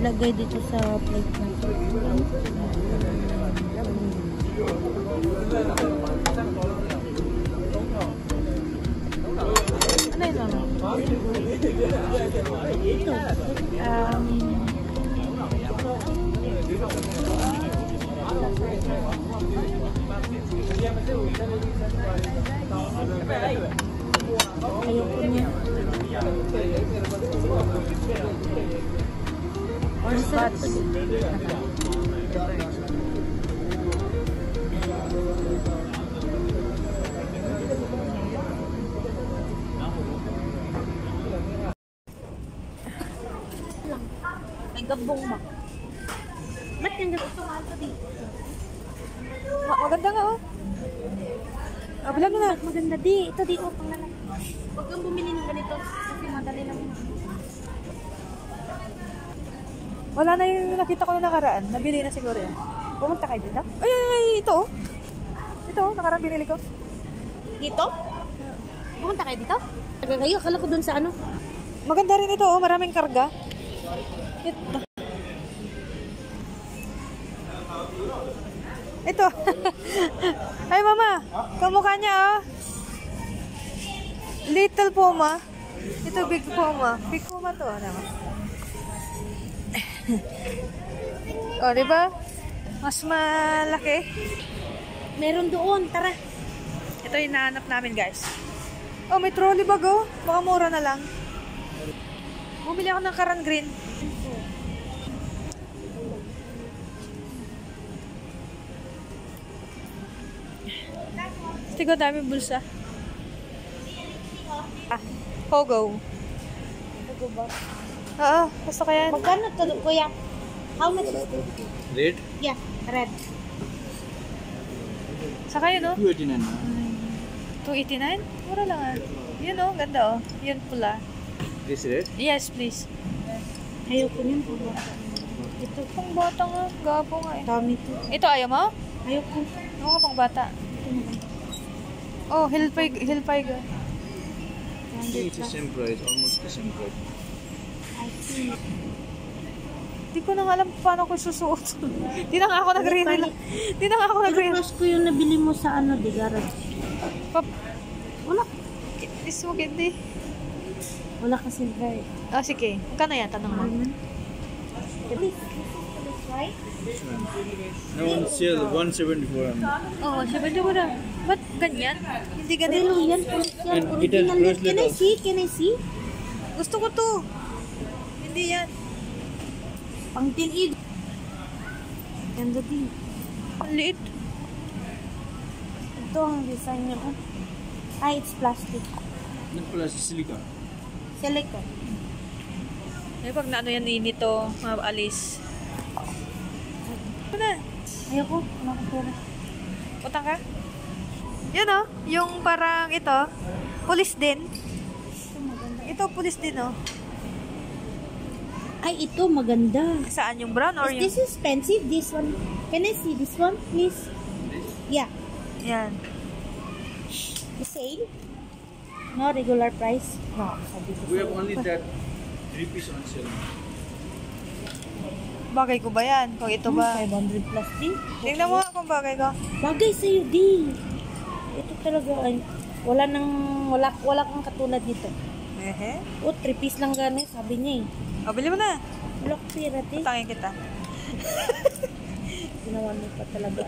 ilagay dito sa plate na to. Ano yun, mama? Ito. Ayoko niya. Or spots. May gabong ba? Ba't yung gabong ito dito? Maganda nga oh. Bilang mo na. Maganda di. Ito di ko pang lalaki. Huwag kang bumili ng ganito. Kasi madali lang. Wala na yung nakita ko na nakaraan. Nabili na siguro yan. Pumunta kayo dito? Ay, ito oh. Ito oh, nakaraan binili ko. Dito? Pumunta kayo dito? Tagal kayo. Akala ko dun sa ano. Maganda rin ito oh. Maraming karga. Ito. Ay mama, kamukha niya oh. Little Puma. Ito Big Puma. Big Puma to ano. Oh, di ba? Mas malaki. Meron doon. Tara. Ito yung hinahanap namin, guys. Oh, may trolley bag oh. Baka mura na lang. Bumili ako ng Karan Green. Tigo, dami bulsa. Pogo. Pogo ba? Oo, gusto ko yan. Magkano to, kuya? How much is it? Red? Yeah, red. Saka yun, oh. 289 na. 289? Mura lang ah. Yun oh, ganda oh. Yun pula. This red? Yes, please. Ayoko niyan po ba? Ito pang bata nga. Gapo nga eh. Dami to. Ito ayaw mo? Ayoko. Oo nga pang bata. Oh, Hilfiger. It's the same price, almost the same price. I see. Hindi ko na nga alam paano ko susuot. Di na nga ako nagre-rela. Di na nga ako Pero nagre-rela. crush ko yung nabili mo sa ano, di garage. Wala. Is mo hindi. Wala kasi dry. Oh, sige. Magkano yan? Tanong mo. Right? No, on sale, 174. Oh, sabi ko na. Ba't ganyan? Hindi ganito. Pero yan, police yan. And it has Original yan. bracelet Can I also. see? Can I see? Gusto ko to. Hindi yan. Pang tinid. Ganda din. Ang liit. Ito ang design niya. Oh. Ay, it's plastic. Not plus silicone. Silicone. Ay, pag naano yan nito, maalis. Ito na. Ayoko. Wala ko pera. Utang ka? Yan oh. Yung parang ito. Pulis din. Ito maganda. Ito, pulis din oh. Ay, ito maganda. Saan yung brown or Is yung... this expensive? This one. Can I see this one, please? Yeah. Yan. The same? No regular price? No. Sabi ko We sa'yo. have only that 3 piece on sale. Bagay ko ba yan? Kung ito ba? 500 plus din. Tingnan mo nga kung bagay ko. Bagay sa'yo din. Ito talaga ay wala kang katulad dito. Ehe. O, 3 piece lang gano'n, sabi niya eh. O, bili mo na. Wala ko pera, te. Putangin kita. Ginawa mo pa talaga.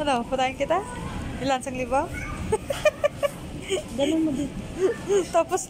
Ano? Putangin kita? Ilansang libo? Ganun mo din. tapos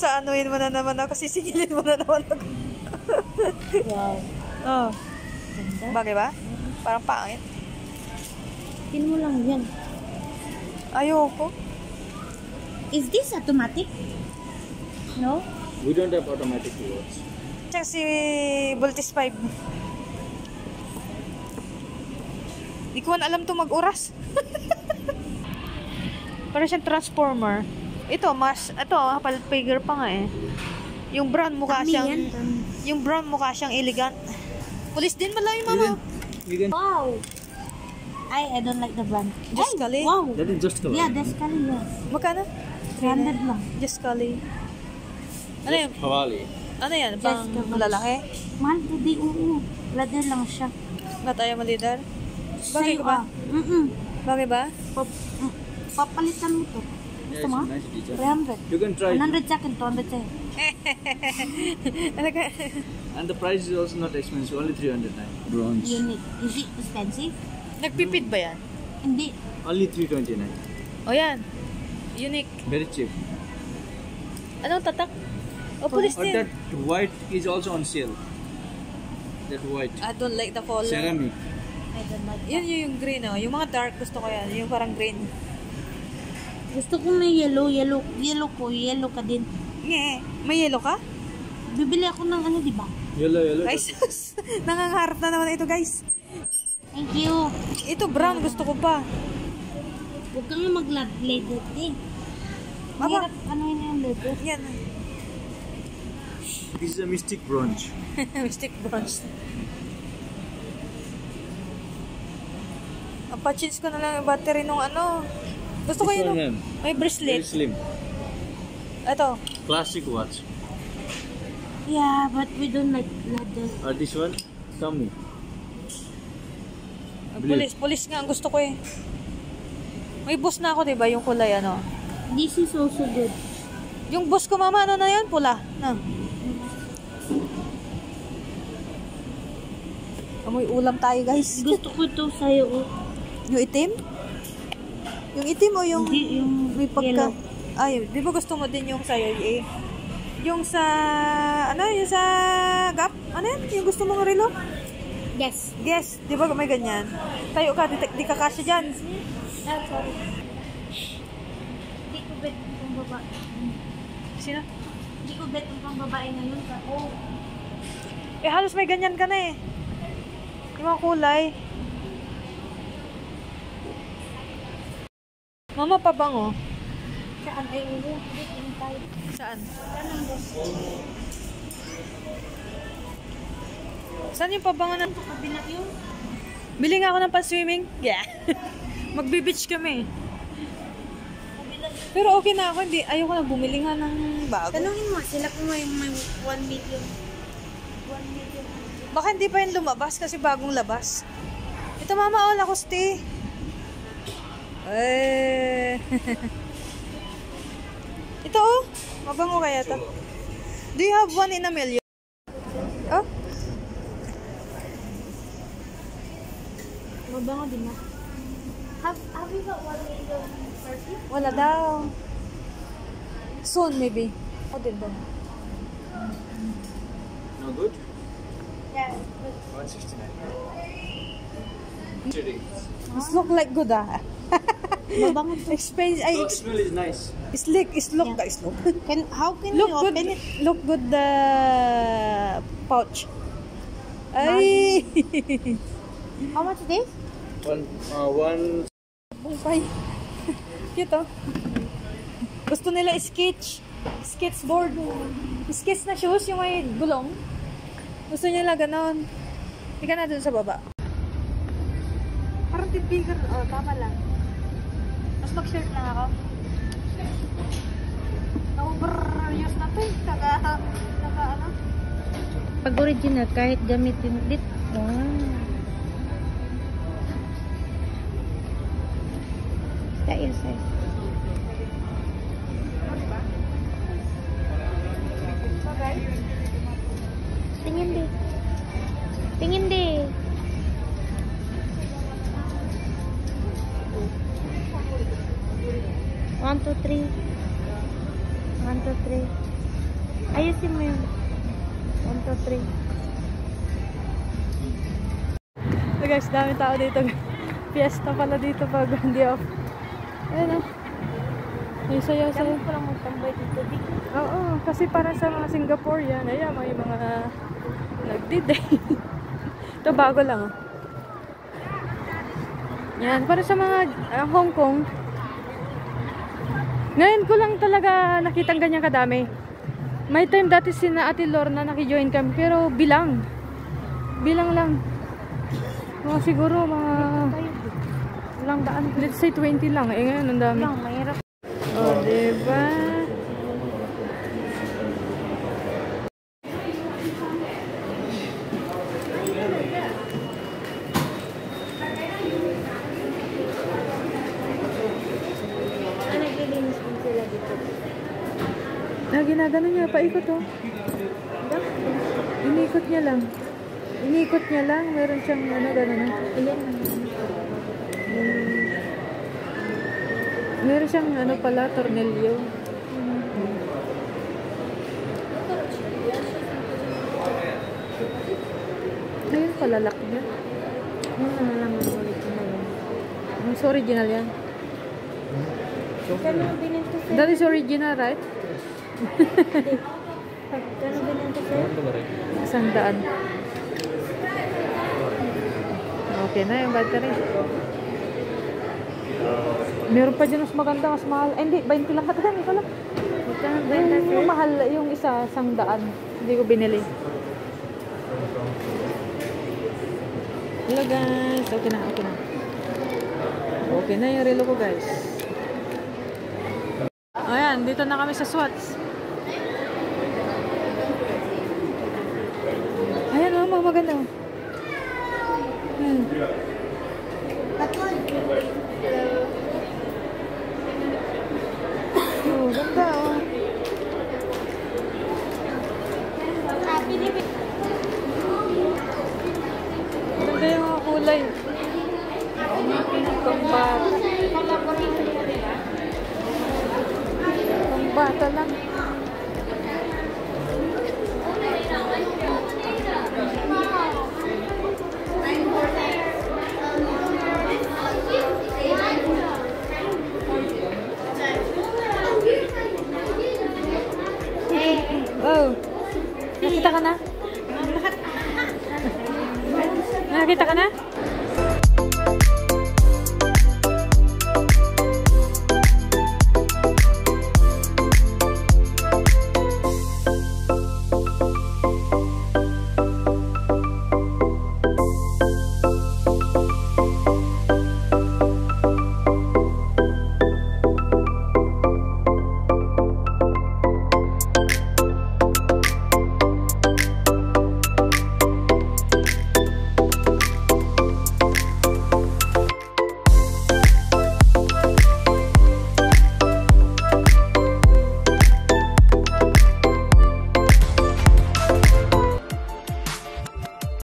anuin mo na naman ako. Sisingilin mo na naman ako. Wow. Oh. Ganda. Bagay ba? Parang pangit. Pin mo lang yan. Ayoko. Is this automatic? No? We don't have automatic watch. Tsaka si Voltis 5. Di ko na alam to mag-oras. Parang siyang transformer. Ito, palit figure pa nga eh. Yung brown mukha Dami siyang... yan, dami. Yung brown mukha siyang elegant. Pulis din pala yung mama. Wow! I don't like the brand. Just Kali? Wow! That is just color. Yeah, that's Kali, yeah. Magkano? 300 lang. Just Kali. Ano yun? Hawali. Ano yan? Pang Jessica lalaki? Mahal to di, oo. Leather lang siya. Ba't ayaw mo leader? Bagay ko ba? Bagay ba? Papalitan mo to. Yeah, Gusto mo? it's a nice design. 300. You can try. 100 sa akin, 200 sa'yo. Ano ka? And the price is also not expensive, only 309. Bronze. Unique. Is it expensive? Nagpipid ba yan? Hindi. Only 329. O yan. Unique. Very cheap. Anong tatak? O, police But din. that white is also on sale. That white. I don't like the color. Ceramic. I don't like Yan yung green, oh. Yung mga dark gusto ko yan. Yung parang green. Gusto ko may yellow ka din. Nge. May yellow ka? Bibili ako ng ano, di ba? Yellow. Ay, sus. Nangangarap na naman ito, guys. Thank you. Ito, brown. Gusto ko pa. Huwag kang mag-leather eh. Aba. Mahirap ano yun yung leather. Yan. This is a mystic bronze. Mystic bronze. Ang pa-change ko na lang yung battery nung ano. Gusto ko This yun. one, ma'am. May Very bracelet. slim. Ito. Classic watch. Yeah, but we don't like leather. Or this one, Tommy. Blue. Police nga ang gusto ko eh. May boss na ako, diba? Yung kulay ano. This is also good. Yung boss ko, mama, ano na yun? Pula. Na. Amoy ulam tayo, guys. Gusto ko ito sa'yo. Oh. Yung itim? Yung itim o yung... Hindi, yung may pagka... yellow. Ay, di ba gusto mo din yung sa'yo eh? Yung sa... Ano? Yung sa... Gap? Ano yan? Yung gusto mong relo? Yes. Yes. Di ba may ganyan? Tayo ka, di ka kasya dyan. Sorry. Hindi ko bet kung babae. Sino? Hindi ko bet kung babae ngayon. Oh. Eh, halos may ganyan ka na eh. Yung mga kulay. Mama, pabango. Saan? Ay, hindi. Hindi tayo. Saan? Saan ang boss? Saan yung pabango na? Ito kabila yun. Bili nga ako ng pan-swimming. Yeah. Magbe-beach kami. Pero okay na ako. Hindi, ayoko na bumili nga ng bago. Tanungin mo sila kung may 1 million. 1 million. Baka hindi pa yun lumabas kasi bagong labas. Ito mama, all ako stay. Eh. Ito oh. Mabango kaya to. Do you have 1 in a million? Oh? Mabango din na. Have you got 1 million perfume? Wala daw. Soon maybe. O din ba? No good? Yeah. 169. This look like good ah. Mabango to. Expensive. Ay, The smell is nice. look. Guys, look. How can Look you good. open it? Look good the pouch. Ay. How much this? One. Bungkay. Cute oh. Gusto nila skateboard. Skate na shoes, yung may gulong. Gusto nila ganon. Ika na dun sa baba. Parang tipigan. Oh, tama lang. Mas mag-shirt lang ako. Over-use na to eh. Naka ano? Pag original, kahit gamitin ulit. Wow. That your size. Tingin di. 1, 2, 3. 1, 2, 3. Ayusin mo yun. 1, 2, 3. So guys, dami tao dito. Fiesta pala dito pag hindi off. Ayun oh. May sayo. Dami ko lang magtambay dito. Oo, kasi para sa mga Singaporean, ayan, may mga nagdi-day. Ito bago lang oh. Yan, para sa mga Hong Kong. Ngayon ko lang talaga nakitang ganyan kadami. May time dati sina Ate Lorna nakijoin kami, pero bilang lang. Mga siguro mga ilang daan, let's say 20 lang. Eh ngayon ang dami. Mahirap. Oh, diba? Naglilinis din sila dito. Ginagano niya, paikot oh. Inikot niya lang. Inikot niya lang, meron siyang ano, gano'n. Meron siyang ano pala, tornilyo. Ayun pala, lock niya. Ano na lang ang original yan? Mas original yan. Kano binenta sa'yo? That is original, right? Kano binenta sa'yo? 100. Okay na yung battery. Meron pa dyan mas maganda, mas mahal. Ay, hindi, 20 lang katagan. Ikaw lang. Kano binenta sa'yo? Yung mahal, yung isa, 100. Hindi ko binili. Hello guys. Okay na, okay na. Okay na yung relo ko guys. Ayan, dito na kami sa Swatch. Ayan oh, mga maganda. Oh, ganda oh. Ganda yung mga kulay. Pambata. Pambata lang. Oh. Nakita ka na? Nakita ka na?